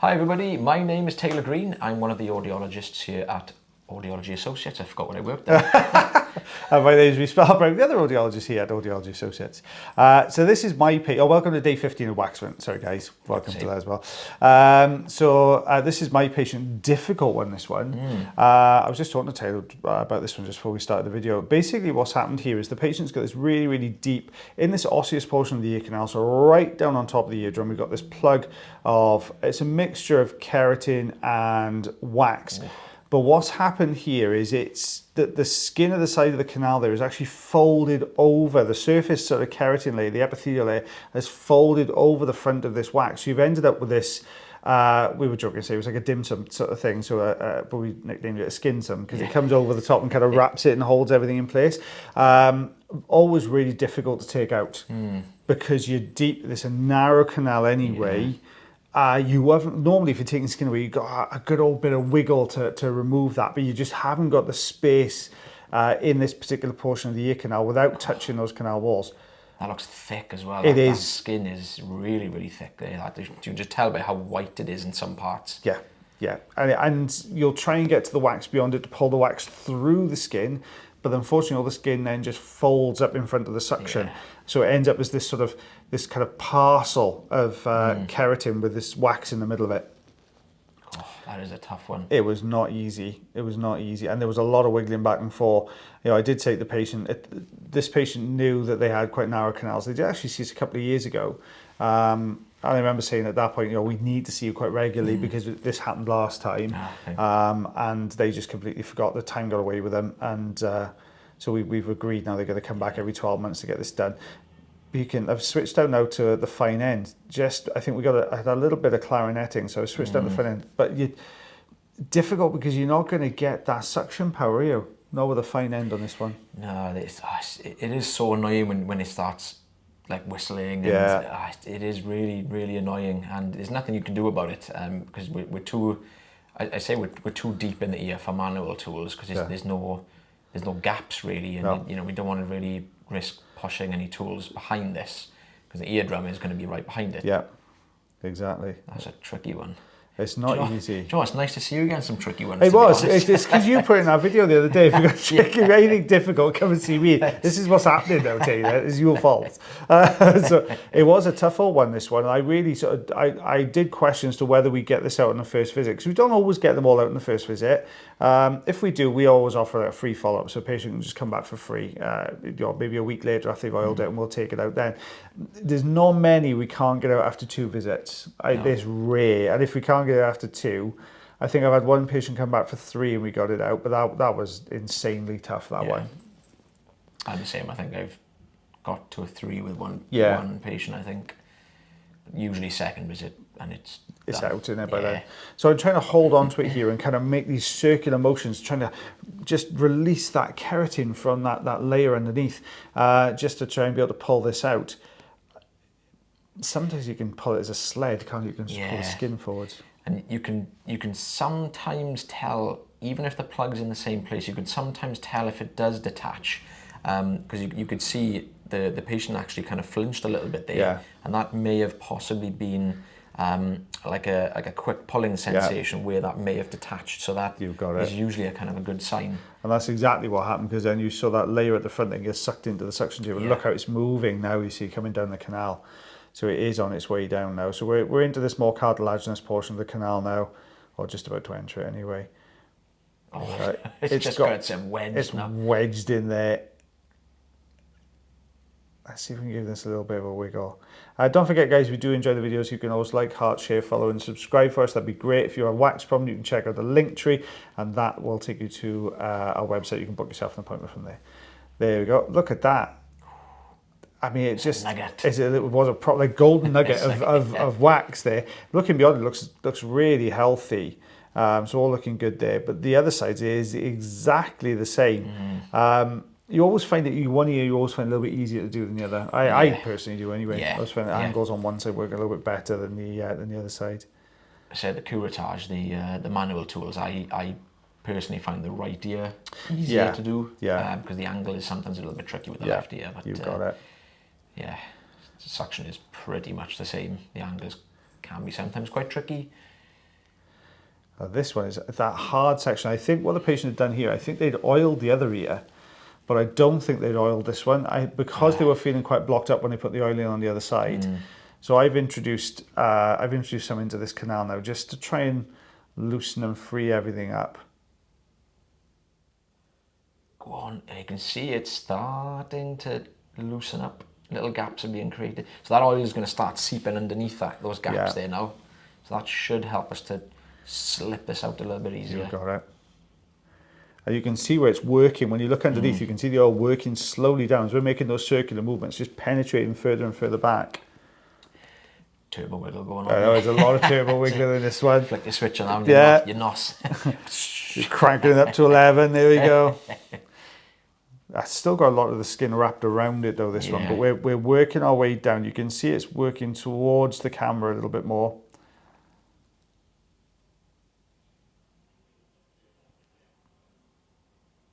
Hi everybody, my name is Taylor Green. I'm one of the audiologists here at Audiology Associates. I forgot what I worked at. My name is Rhys, the other audiologist here at Audiology Associates. So this is my patient. Oh, welcome to day 15 of Waxvent. Sorry guys, welcome to that as well. This is my patient. Difficult one, this one. I was just talking to Taylor about this one just before we started the video. Basically what's happened here is the patient's got this really, really deep, in this osseous portion of the ear canal, so right down on top of the eardrum, we've got this plug of, it's a mixture of keratin and wax. But what's happened here is it's that the skin of the side of the canal there is actually folded over. The surface sort of keratin layer, the epithelial layer, has folded over the front of this wax. So you've ended up with this, we were joking to say it was like a dim sum sort of thing, so but we nicknamed it a skin sum because it comes over the top and kind of wraps it and holds everything in place. Always really difficult to take out because you're deep, there's a narrow canal anyway. You haven't, normally if you're taking skin away, you've got a good old bit of wiggle to remove that, but you just haven't got the space in this particular portion of the ear canal without touching those canal walls. That looks thick as well. It is. That skin is really, really thick there. You can just tell by how white it is in some parts. Yeah, yeah. And you'll try and get to the wax beyond it to pull the wax through the skin, but unfortunately all the skin then just folds up in front of the suction. So it ends up as this sort of, this kind of parcel of keratin with this wax in the middle of it. Oh, that is a tough one. It was not easy. It was not easy. And there was a lot of wiggling back and forth. You know, I did say to the patient, this patient knew that they had quite narrow canals. They did actually see us a couple of years ago. And I remember saying at that point, you know, we need to see you quite regularly because this happened last time. And they just completely forgot. The time got away with them. And so we've agreed now they're going to come back every 12 months to get this done. I've switched down now to the fine end. I think I had a little bit of clarinetting, so I switched down to the fine end. But difficult because you're not going to get that suction power, are you? Not with a fine end on this one. No, it is so annoying when it starts like whistling. And, it is really, really annoying, and there's nothing you can do about it because we're too. I say we're too deep in the ear for manual tools because there's no gaps really, and you know we don't want to really risk pushing any tools behind this because the eardrum is going to be right behind it. Yeah, exactly. That's a tricky one. It's not easy. Do you know, it's nice to see you again, some tricky ones. It was. It's because you put in that video the other day. If you've got tricky, anything difficult, come and see me. This is what's happening now, Taylor. It's your fault. So it was a tough old one, this one. I really I did question as to whether we get this out on the first visit because we don't always get them all out on the first visit. If we do, we always offer a free follow-up, so a patient can just come back for free. Maybe a week later after they've oiled it, and we'll take it out then. There's not many we can't get out after 2 visits. It's rare, and if we can't get it after 2, I think I've had one patient come back for 3 and we got it out, but that was insanely tough, that one. I'm the same. I think I've got to a 3 with one patient, I think. Usually second visit, and it's out in there by then. So I'm trying to hold on to it here and kind of make these circular motions, trying to just release that keratin from that layer underneath, just to try and be able to pull this out. Sometimes you can pull it as a sled, can't you? You can just pull the skin forwards. And you can sometimes tell, even if the plug's in the same place, you can sometimes tell if it does detach, because you could see the patient actually kind of flinched a little bit there, and that may have possibly been like a quick pulling sensation where that may have detached. So that is usually a kind of a good sign. And that's exactly what happened, because then you saw that layer at the front that gets sucked into the suction tube. And look how it's moving now. You see coming down the canal. So it is on its way down now. So we're into this more cartilaginous portion of the canal now, or just about to enter it anyway. It's just got some wedge. It's wedged in there. Let's see if we can give this a little bit of a wiggle. Don't forget, guys, if you do enjoy the videos, you can always like, heart, share, follow, and subscribe for us. That'd be great. If you're a wax problem, you can check out the link tree, and that will take you to our website. You can book yourself an appointment from there. There we go. Look at that. I mean, it was a proper like golden nugget of wax there. Looking beyond it, looks really healthy. So all looking good there. But the other side is exactly the same. You always find that one ear you always find a little bit easier to do than the other. I personally do anyway. I always find the angles on one side work a little bit better than the other side. So the curettage, the manual tools, I personally find the right ear easier to do. Because the angle is sometimes a little bit tricky with the left ear. But you've got it. Yeah, the suction is pretty much the same. The angles can be sometimes quite tricky. This one is that hard section. I think what the patient had done here, I think they'd oiled the other ear, but I don't think they'd oiled this one. Because they were feeling quite blocked up when they put the oil in on the other side. So I've introduced some into this canal now just to try and loosen and free everything up. Go on, and you can see it's starting to loosen up. Little gaps are being created. So that oil is going to start seeping underneath those gaps there now. So that should help us to slip this out a little bit easier. You've got it. And you can see where it's working. When you look underneath, you can see the oil working slowly down. As we're making those circular movements, just penetrating further and further back. Turbo wiggle going on. There's a lot of turbo wiggling in this one. Flick the switch around your nos. You're cranking it up to 11. There we go. I've still got a lot of the skin wrapped around it though, this one. But we're working our way down. You can see it's working towards the camera a little bit more.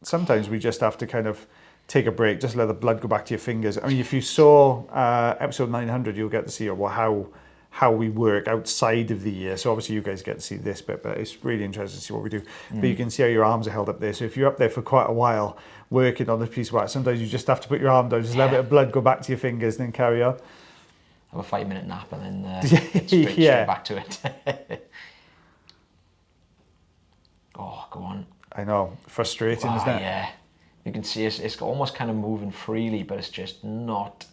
Sometimes we just have to kind of take a break, just let the blood go back to your fingers. I mean, if you saw episode 900, you'll get to see how we work outside of the ear. So obviously you guys get to see this bit, but it's really interesting to see what we do. But you can see how your arms are held up there. So if you're up there for quite a while working on this piece of wax, sometimes you just have to put your arm down, just let a bit of blood go back to your fingers and then carry on. Have a 5-minute nap and then get straight back to it. Oh, go on. I know, frustrating, isn't it? Yeah, you can see it's almost kind of moving freely, but it's just not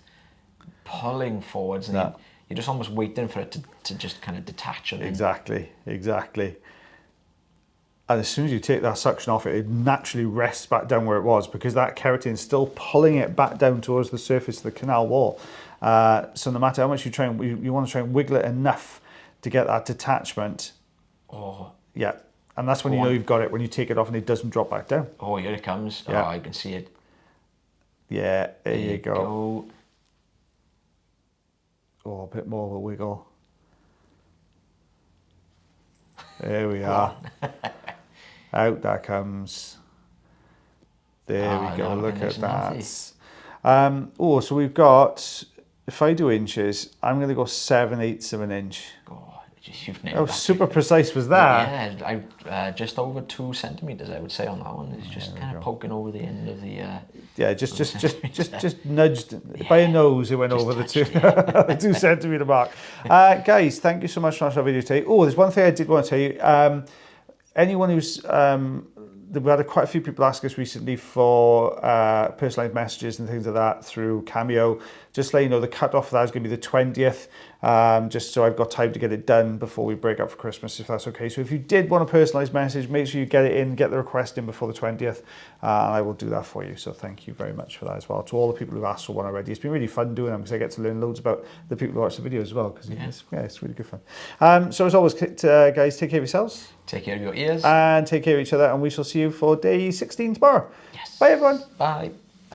pulling forwards. And you're just almost waiting for it to just kind of detach. And exactly. And as soon as you take that suction off, it naturally rests back down where it was because that keratin is still pulling it back down towards the surface of the canal wall. So no matter how much you try and you want to try and wiggle it enough to get that detachment. Oh, yeah. And that's when you know you've got it, when you take it off and it doesn't drop back down. Oh, here it comes. Yeah. Oh, I can see it. Yeah, there you go. Oh, a bit more of a wiggle. There we are. Out that comes. There we go, look at that. So we've got, if I do inches, I'm going to go 7/8 of an inch. You've nailed How super precise was that? Yeah, I just over 2 centimeters, I would say, on that one. It's just kind of poking over the end of the. Yeah, just nudged by a nose. It went over the 2 centimeter mark. Guys, thank you so much for watching our video today. Oh, there's one thing I did want to tell you. Anyone who's we had quite a few people ask us recently for personalised messages and things like that through Cameo. Just let you know the cut-off for that is going to be the 20th, just so I've got time to get it done before we break up for Christmas, if that's okay. So if you did want a personalised message, make sure you get it in, get the request in before the 20th, and I will do that for you. So thank you very much for that as well. To all the people who've asked for one already. It's been really fun doing them because I get to learn loads about the people who watch the video as well, because it's really good fun. So as always, guys, take care of yourselves. Take care of your ears. And take care of each other, and we shall see you for day 16 tomorrow. Yes. Bye, everyone. Bye.